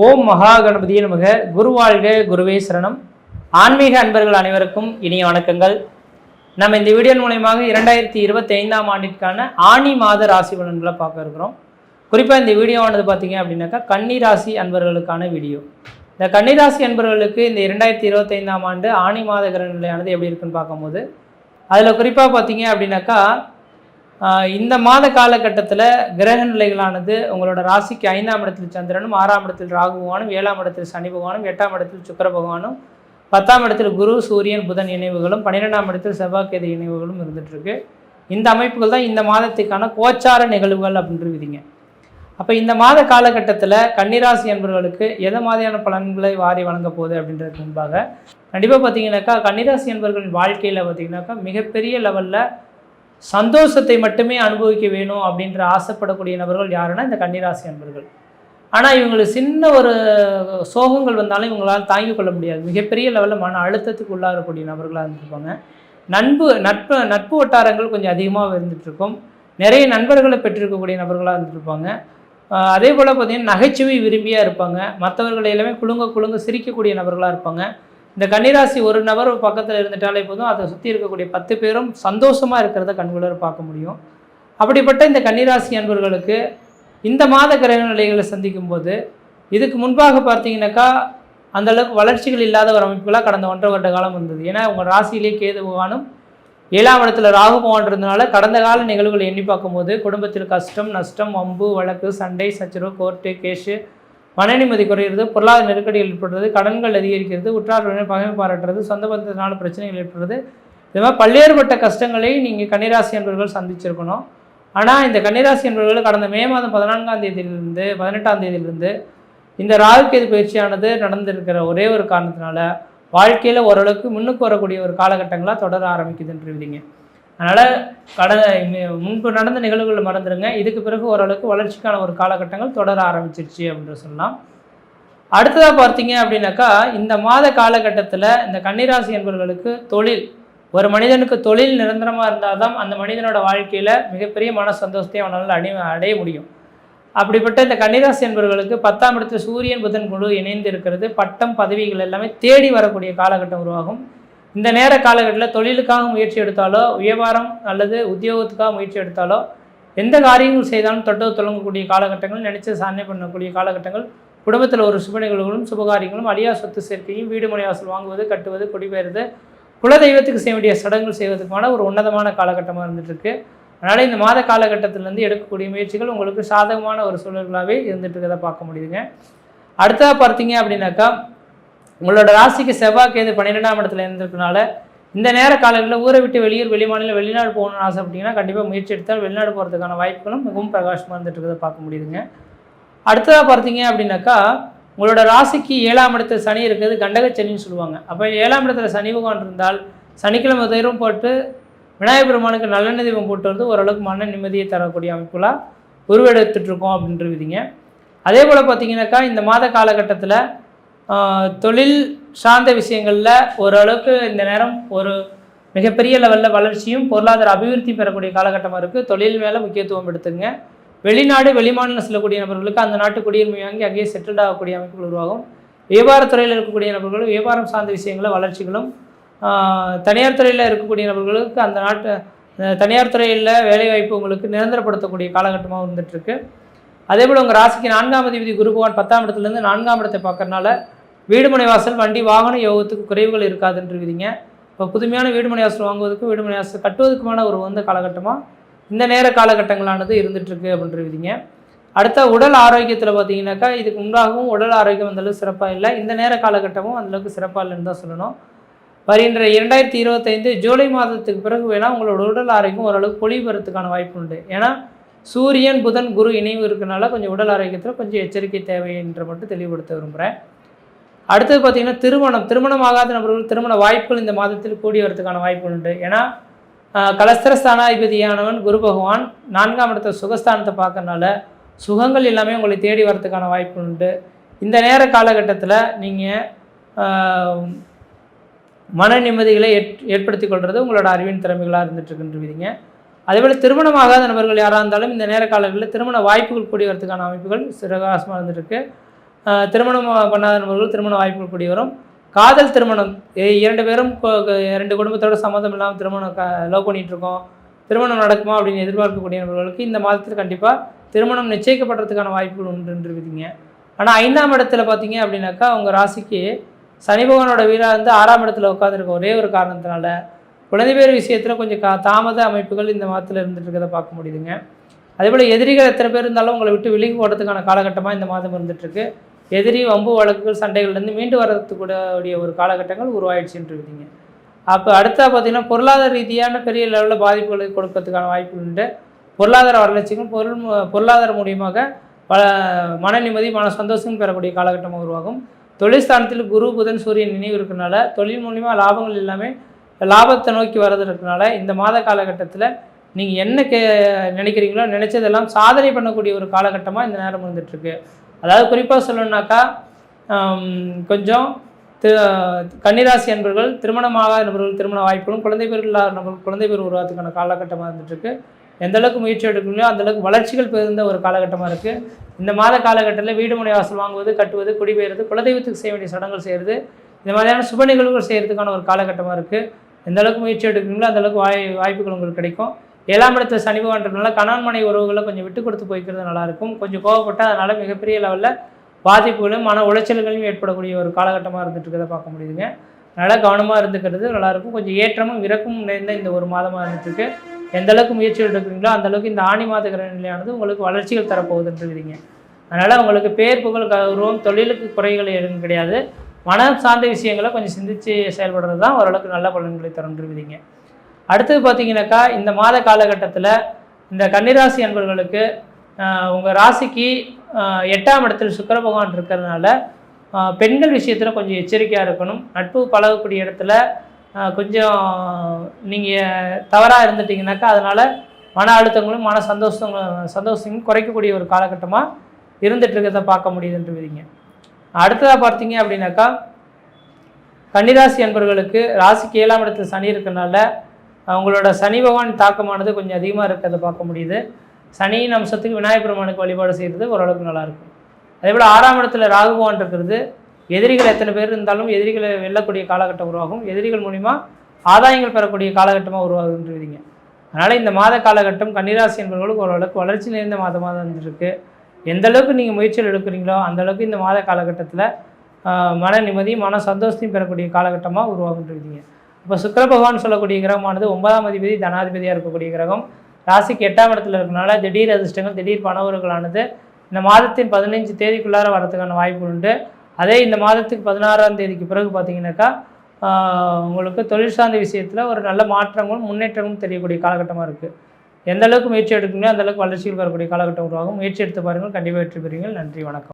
ஓம் மகா கணபதியே நமக. குரு வாழ்க, குருவே சரணம். ஆன்மீக அன்பர்கள் அனைவருக்கும் இனிய வணக்கங்கள். நம்ம இந்த வீடியோ மூலயமாக 2025ஆம் ஆண்டிற்கான ஆணி மாத ராசி பலன்களை பார்க்க இருக்கிறோம். குறிப்பாக இந்த வீடியோவானது பார்த்தீங்க அப்படின்னாக்கா கன்னிராசி அன்பர்களுக்கான வீடியோ. இந்த கன்னிராசி அன்பர்களுக்கு இந்த 2025ஆம் ஆண்டு ஆணி மாத கிரக நிலையானது எப்படி இருக்குன்னு பார்க்கும்போது அதில் குறிப்பாக பார்த்தீங்க அப்படின்னாக்கா இந்த மாத காலகட்டத்தில் கிரக நிலைகளானது உங்களோட ராசிக்கு 5ஆம் இடத்தில் சந்திரனும், 6ஆம் இடத்தில் ராகு பகவானும், 7ஆம் இடத்தில் சனி பகவானும், 8ஆம் இடத்தில் சுக்கிர பகவானும், 10ஆம் இடத்தில் குரு சூரியன் புதன் இணைவுகளும், 12ஆம் இடத்தில் செவ்வாய்க்கேது இணைவுகளும் இருந்துகிட்ருக்கு. இந்த அமைப்புகள் தான் இந்த மாதத்துக்கான கோச்சார நிகழ்வுகள் அப்படின்றீங்க. அப்போ இந்த மாத காலகட்டத்தில் கன்னிராசி என்பவர்களுக்கு எதை மாதிரியான பலன்களை வாரி வழங்க போகுது அப்படின்றதுக்கு முன்பாக கண்டிப்பாக பார்த்தீங்கன்னாக்கா கன்னிராசி என்பவர்களின் வாழ்க்கையில் பார்த்தீங்கன்னாக்கா மிகப்பெரிய லெவலில் சந்தோஷத்தை மட்டுமே அனுபவிக்க வேணும் அப்படின்ற ஆசைப்படக்கூடிய நபர்கள் யாருன்னா இந்த கன்னிராசி அன்பர்கள். ஆனால் இவங்களுக்கு சின்ன ஒரு சோகங்கள் வந்தாலும் இவங்களால் தாங்கிக் கொள்ள முடியாது. மிகப்பெரிய லெவலில் மன அழுத்தத்துக்கு உள்ளாகக்கூடிய நபர்களாக இருந்திருப்பாங்க. நட்பு வட்டாரங்கள் கொஞ்சம் அதிகமாக இருந்துகிட்ருக்கும். நிறைய நண்பர்களை பெற்றிருக்கக்கூடிய நபர்களாக இருந்துருப்பாங்க. அதே போல் பார்த்திங்கன்னா நகைச்சுவை விரும்பியாக இருப்பாங்க. மற்றவர்கள் எல்லாமே குலுங்க சிரிக்கக்கூடிய நபர்களாக இருப்பாங்க. இந்த கன்னிராசி ஒரு நபர் பக்கத்தில் இருந்துட்டாலே போதும், அதை சுற்றி இருக்கக்கூடிய 10 பேரும் சந்தோஷமாக இருக்கிறத கண்குளர் பார்க்க முடியும். அப்படிப்பட்ட இந்த கன்னிராசி அன்பர்களுக்கு இந்த மாத கிரக நிலைகளை சந்திக்கும் போது இதுக்கு முன்பாக பார்த்தீங்கன்னாக்கா அந்தளவுக்கு வளர்ச்சிகள் இல்லாத ஒரு அமைப்புகளாக கடந்த 1.5 வருட காலம் இருந்தது. ஏன்னா உங்கள் ராசியிலேயே கேது பகவானும் 7ஆம் இடத்துல ராகு பகவான் இருந்ததுனால கடந்த கால நிகழ்வுகளை எண்ணி பார்க்கும்போது குடும்பத்தில் கஷ்டம், நஷ்டம், வம்பு, வழக்கு, சண்டை, சச்சரவு, கோர்ட்டு, கேஷு, மன நிம்மதி குறையிறது, பொருளாதார நெருக்கடிகள் ஏற்படுறது, கடன்கள் அதிகரிக்கிறது, உற்றாருடன் பகைமை பாராட்டுறது, சொந்த பந்தத்தினால பிரச்சனைகள் ஏற்படுறது, இது மாதிரி பல்வேறுபட்ட கஷ்டங்களை நீங்கள் கன்னிராசி என்பவர்கள் சந்திச்சிருக்கணும். ஆனால் இந்த கன்னிராசி என்பவர்கள் கடந்த மே மாதம் 14ஆம் தேதியிலிருந்து 18ஆம் தேதியிலிருந்து இந்த ராகுகேது பயிற்சியானது நடந்திருக்கிற ஒரே ஒரு காரணத்தினால வாழ்க்கையில் ஓரளவுக்கு முன்னுக்கு வரக்கூடிய ஒரு காலகட்டங்களாக தொடர ஆரம்பிக்குதுன்றீங்க. அதனால் முன்பு நடந்த நிகழ்வுகளை மறந்துடுங்க. இதுக்கு பிறகு ஓரளவுக்கு வளர்ச்சிக்கான ஒரு காலகட்டங்கள் தொடர ஆரம்பிச்சிருச்சு அப்படின்னு சொல்லலாம். அடுத்ததாக பார்த்தீங்க அப்படின்னாக்கா இந்த மாத காலகட்டத்தில் இந்த கன்னிராசி என்பவர்களுக்கு தொழில், ஒரு மனிதனுக்கு தொழில் நிரந்தரமாக இருந்தால் தான் அந்த மனிதனோட வாழ்க்கையில் மிகப்பெரிய மன சந்தோஷத்தை அவனால் அடைய முடியும். அப்படிப்பட்ட இந்த கன்னிராசி என்பவர்களுக்கு 10ஆம் இடத்துல சூரியன் புதன் குழு இணைந்து இருக்கிறது. பட்டம் பதவிகள் எல்லாமே தேடி வரக்கூடிய காலகட்டம் உருவாகும். இந்த நேர காலகட்டத்தில் தொழிலுக்காக முயற்சி எடுத்தாலோ, வியாபாரம் அல்லது உத்தியோகத்துக்காக முயற்சி எடுத்தாலோ, எந்த காரியங்கள் செய்தாலும் தொட்டது தொடங்கக்கூடிய காலகட்டங்கள், நினைச்ச சாதனை பண்ணக்கூடிய காலகட்டங்கள், குடும்பத்தில் ஒரு சுப நிகழ்வுகளும் சுபகாரியங்களும், அழியா சொத்து சேர்க்கையும், வீடு மனை வாசல் வாங்குவது, கட்டுவது, குடிபெயர்வது, குலதெய்வத்துக்கு செய்ய வேண்டிய சடங்குகள் செய்வதற்கான ஒரு உன்னதமான காலகட்டமாக இருந்துகிட்ருக்கு. அதனால் இந்த மாத காலகட்டத்திலேருந்து எடுக்கக்கூடிய முயற்சிகள் உங்களுக்கு சாதகமான ஒரு சூழல்களாகவே இருந்துட்டு இருக்கிறத பார்க்க முடியுதுங்க. அடுத்ததாக பார்த்தீங்க அப்படின்னாக்கா உங்களோட ராசிக்கு செவ்வாய்க்கேது 12ஆம் இடத்துல இருந்திருக்கனால இந்த நேர காலங்களில் ஊரை விட்டு வெளிமாநிலம் வெளிநாடு போகணும்னு ஆசைப்பட்டீங்கன்னா கண்டிப்பாக முயற்சி எடுத்தால் வெளிநாடு போகிறதுக்கான வாய்ப்புகளும் மிகவும் பிரகாசமாக இருந்துட்டு இருக்கிறத பார்க்க முடியுதுங்க. அடுத்ததாக பார்த்தீங்க அப்படின்னாக்கா உங்களோட ராசிக்கு 7ஆம் இடத்துல சனி இருக்கிறது கண்டக சனின்னு சொல்லுவாங்க. அப்போ 7ஆம் இடத்துல சனி பகவான் இருந்தால் சனிக்கிழமை தீரம் போட்டு விநாயகர் பெருமானுக்கு நல்லெண்ணெய் தீபம் போட்டு வந்து ஓரளவுக்கு மன நிம்மதியை தரக்கூடிய அமைப்புகளாக உருவெடுத்துட்ருக்கோம் அப்படின்றீங்க. அதே போல் பார்த்தீங்கன்னாக்கா இந்த மாத காலகட்டத்தில் தொழில் சார்ந்த விஷயங்களில் ஓரளவுக்கு இந்த நேரம் ஒரு மிகப்பெரிய லெவலில் வளர்ச்சியும் பொருளாதார அபிவிருத்தி பெறக்கூடிய காலகட்டமாக இருக்குது. தொழில் மேலே முக்கியத்துவம் எடுத்துங்க. வெளிநாடு வெளிமாநிலம் செல்லக்கூடிய நபர்களுக்கு அந்த நாட்டு குடியுரிமை வாங்கி அங்கேயே செட்டில்ட் ஆகக்கூடிய அமைப்புகள் உருவாகும். வியாபாரத்துறையில் இருக்கக்கூடிய நபர்களும் வியாபாரம் சார்ந்த விஷயங்களில் வளர்ச்சிகளும், தனியார் துறையில் இருக்கக்கூடிய நபர்களுக்கு அந்த நாட்டு தனியார் துறையில் வேலைவாய்ப்பு உங்களுக்கு நிரந்தரப்படுத்தக்கூடிய காலகட்டமாக இருந்துகிட்ருக்கு. அதே போல் உங்கள் ராசிக்கு 4ஆம் அதிபதி குரு பகவான் 10ஆம் இடத்துலேருந்து 4ஆம் இடத்தை பார்க்கறனால வீடுமனை வாசல் வண்டி வாகன யோகத்துக்கு குறைவுகள் இருக்காதுன்றீங்க. இப்போ புதுமையான வீடுமனை வாசல் வாங்குவதற்கும் வீடுமனை வாசல் கட்டுவதற்குமான ஒரு வந்த காலகட்டமாக இந்த நேர காலகட்டங்களானது இருந்துகிட்ருக்கு அப்படின்றீங்க. அடுத்த உடல் ஆரோக்கியத்தில் பார்த்தீங்கன்னாக்கா இதுக்கு முன்பாகவும் உடல் ஆரோக்கியம் அந்தளவுக்கு சிறப்பாக இல்லை. இந்த நேர காலகட்டமும் அந்தளவுக்கு சிறப்பாக இல்லைன்னு தான் சொல்லணும். வருகின்ற 2025 ஜூலை மாதத்துக்கு பிறகு வேணால் உங்களோட உடல் ஆரோக்கியம் ஓரளவுக்கு பொலிவு பெறத்துக்கான வாய்ப்பு உண்டு. ஏன்னா சூரியன் புதன் குரு இணைவு இருக்கனால கொஞ்சம் உடல் ஆரோக்கியத்தில் கொஞ்சம் எச்சரிக்கை தேவை என்று மட்டும் தெளிவுபடுத்த விரும்புகிறேன். அடுத்தது பார்த்திங்கன்னா திருமணம் ஆகாத நபர்கள் திருமண வாய்ப்புகள் இந்த மாதத்தில் கூடி வரதுக்கான வாய்ப்பு உண்டு. ஏன்னா கலஸ்திரஸ்தானாதிபதியானவன் குரு பகவான் 4ஆம் இடத்த சுகஸ்தானத்தை பார்க்கறனால சுகங்கள் எல்லாமே உங்களை தேடி வரதுக்கான வாய்ப்பு உண்டு. இந்த நேர காலகட்டத்தில் நீங்கள் மன நிம்மதிகளை ஏற்படுத்தி கொள்வது உங்களோட அறிவின் திறமைகளாக இருந்துகிட்ருக்குன்றீங்க. அதேபோல் திருமணமாகாத நபர்கள் யாராக இருந்தாலும் இந்த நேர காலங்களில் திருமண வாய்ப்புகள் கூடி வரதுக்கான அமைப்புகள் சிறகாசமாக இருந்துருக்கு. திருமணம் பண்ணாத நபர்கள் திருமண வாய்ப்புகள் கூடி வரும். காதல் திருமணம் 2 பேரும் 2 குடும்பத்தோட சம்மந்தம் இல்லாமல் திருமணம் லவ் பண்ணிகிட்ருக்கோம், திருமணம் நடக்குமா அப்படின்னு எதிர்பார்க்கக்கூடிய நபர்களுக்கு இந்த மாதத்தில் கண்டிப்பாக திருமணம் நிச்சயிக்கப்படுறதுக்கான வாய்ப்புகள் உண்டுன்றிருக்குதுங்க. ஆனால் 5ஆம் இடத்துல பார்த்தீங்க அப்படின்னாக்கா உங்கள் ராசிக்கு சனி பகவானோட வீடாக இருந்து 6ஆம் இடத்துல உட்காந்துருக்க ஒரே ஒரு காரணத்தினால குழந்தை பேர் விஷயத்தில் கொஞ்சம் தாமத அமைப்புகள் இந்த மாதத்தில் இருந்துட்டு இருக்கிறத பார்க்க முடியுதுங்க. அதேபோல் எதிரிகள் எத்தனை பேர் இருந்தாலும் உங்களை விட்டு விலகி போகிறதுக்கான காலகட்டமாக இந்த மாதம் இருந்துகிட்ருக்கு. எதிரி வம்பு வழக்குகள் சண்டைகள்லேருந்து மீண்டு வர்றதுக்கூடிய ஒரு காலகட்டங்கள் உருவாயிடுச்சுன்னு இருக்குதுங்க. அப்போ அடுத்தா பார்த்திங்கன்னா பொருளாதார ரீதியான பெரிய லெவலில் பாதிப்புகளை கொடுக்கறதுக்கான வாய்ப்பு உண்டு. பொருளாதார வளர்ச்சிக்கும் பொருளாதார மூலியமாக மன நிம்மதி மன சந்தோஷம் பெறக்கூடிய காலகட்டமாக உருவாகும். தொழில் ஸ்தானத்தில் குரு புதன் சூரியன் நினைவு இருக்கிறனால தொழில் மூலிமா லாபங்கள் எல்லாமே லாபத்தை நோக்கி வர்றது இருக்கிறனால இந்த மாத காலகட்டத்தில் நீங்கள் என்ன நினைக்கிறீங்களோ நினச்சதெல்லாம் சாதனை பண்ணக்கூடிய ஒரு காலகட்டமாக இந்த நேரம் இருந்துகிட்ருக்கு. அதாவது குறிப்பாக சொல்லணுன்னாக்கா கொஞ்சம் கன்னிராசி அன்பர்கள் திருமணமாகாத நபர்கள் திருமண வாய்ப்புகளும் குழந்தை பேர் இல்லாத நபர்கள் குழந்தை பேர் உருவாத்துக்கான காலகட்டமாக இருந்துகிட்ருக்கு. எந்தளவுக்கு முயற்சி எடுக்கலையோ அந்தளவுக்கு வளர்ச்சிகள் பெருந்த ஒரு காலகட்டமாக இருக்குது. இந்த மாத காலகட்டத்தில் வீடு மனை வாசல் வாங்குவது, கட்டுவது, குடிபெயர்றது, குலதெய்வத்துக்கு செய்ய வேண்டிய சடங்குகள் செய்கிறது, இந்த மாதிரியான சுப நிகழ்வுகள் செய்கிறதுக்கான ஒரு காலகட்டமாக இருக்குது. எந்தளவுக்கு முயற்சி எடுக்கிறீங்களோ அந்தளவுக்கு வாய்ப்புகள் உங்களுக்கு கிடைக்கும். 7ஆம் இடத்துல சனி பகவான்றதுனால கணவன் மனை உறவுகளை கொஞ்சம் விட்டு கொடுத்து போய்க்கிறது நல்லாயிருக்கும். கொஞ்சம் கோவப்பட்டால் அதனால் மிகப்பெரிய லெவலில் பாதிப்புகளும் மன உளைச்சல்களையும் ஏற்படக்கூடிய ஒரு காலகட்டமாக இருந்துட்டு இருக்கிறத பார்க்க முடியுதுங்க. அதனால் கவனமாக இருந்துக்கிறது நல்லாயிருக்கும். கொஞ்சம் ஏற்றமும் இறக்கமும் நிறைந்த இந்த ஒரு மாதமாக இருந்துட்டுருக்கு. எந்தளவுக்கு முயற்சிகள் எடுக்கிறீங்களோ அந்தளவுக்கு இந்த ஆணி மாத கிரக நிலையானது உங்களுக்கு வளர்ச்சிகள் தரப்போகுதுன்றீங்க. அதனால் உங்களுக்கு பேர் புகழ் கௌரவம் தொழிலுக்கு குறைகள் எதுவும் கிடையாது. மனம் சார்ந்த விஷயங்களை கொஞ்சம் சிந்தித்து செயல்படுறது தான் ஓரளவுக்கு நல்ல பலன்களை தரன்றிருவீங்க. அடுத்தது பார்த்தீங்கன்னாக்கா இந்த மாத காலகட்டத்தில் இந்த கன்னிராசி அன்பர்களுக்கு உங்கள் ராசிக்கு 8ஆம் இடத்தில் சுக்கிர பகவான் இருக்கிறதுனால பெண்கள் விஷயத்தில் கொஞ்சம் எச்சரிக்கையாக இருக்கணும். நட்பு பழகக்கூடிய இடத்துல கொஞ்சம் நீங்கள் தவறாக இருந்துட்டிங்கனாக்கா அதனால் மன அழுத்தங்களும் மன சந்தோஷங்களும் குறைக்கக்கூடிய ஒரு காலகட்டமாக இருந்துகிட்ருக்கிறத பார்க்க முடியுதுன்றீங்க. அடுத்ததாக பார்த்தீங்க அப்படின்னாக்கா கன்னிராசி அன்பர்களுக்கு ராசிக்கு 7ஆம் இடத்துல சனி இருக்கிறனால அவங்களோட சனி பகவான் தாக்கமானது கொஞ்சம் அதிகமாக இருக்கிறத பார்க்க முடியுது. சனியின் அம்சத்துக்கு விநாயகர் பெருமானுக்கு வழிபாடு செய்கிறது ஓரளவுக்கு நல்லாயிருக்கும். அதேபோல் 6ஆம் இடத்துல ராகு பகவான் இருக்கிறது எதிரிகள் எத்தனை பேர் இருந்தாலும் எதிரிகளை வெல்லக்கூடிய காலகட்டம் உருவாகும். எதிரிகள் மூலிமா ஆதாயங்கள் பெறக்கூடிய காலகட்டமாக உருவாகுன்றீங்க. அதனால் இந்த மாத காலகட்டம் கன்னிராசி என்பவர்களுக்கு ஓரளவுக்கு வளர்ச்சி நிறைந்த மாதமாக இருந்துருக்கு. எந்தளவுக்கு நீங்கள் முயற்சிகள் எடுக்கிறீங்களோ அந்தளவுக்கு இந்த மாத காலகட்டத்தில் மன நிம்மதி மன சந்தோஷத்தையும் பெறக்கூடிய காலகட்டமாக உருவாகுன்றீங்க. இப்போ சுக்கிர பகவான் சொல்லக்கூடிய கிரகமானது 9ஆம் அதிபதி தனாதிபதியாக இருக்கக்கூடிய கிரகம். ராசிக்கு 8ஆம் இடத்துல இருக்கிறனால திடீர் அதிர்ஷ்டங்கள் திடீர் பணவர்களானது இந்த மாதத்தின் 15 தேதிக்குள்ளார வரதுக்கான வாய்ப்பு உண்டு. அதே இந்த மாதத்துக்கு 16ஆம் தேதிக்கு பிறகு பார்த்தீங்கன்னாக்கா உங்களுக்கு தொழில் சார்ந்த விஷயத்தில் ஒரு நல்ல மாற்றங்களும் முன்னேற்றங்களும் தெரியக்கூடிய காலகட்டமாக இருக்குது. எந்தளவுக்கு முயற்சி எடுக்கீங்களோ அந்தளவுக்கு வளர்ச்சிகள் வரக்கூடிய காலகட்டம் உருவாகும். முயற்சி எடுத்து பாருங்கள், கண்டிப்பாக வெற்றி பெறுவீர்கள். நன்றி, வணக்கம்.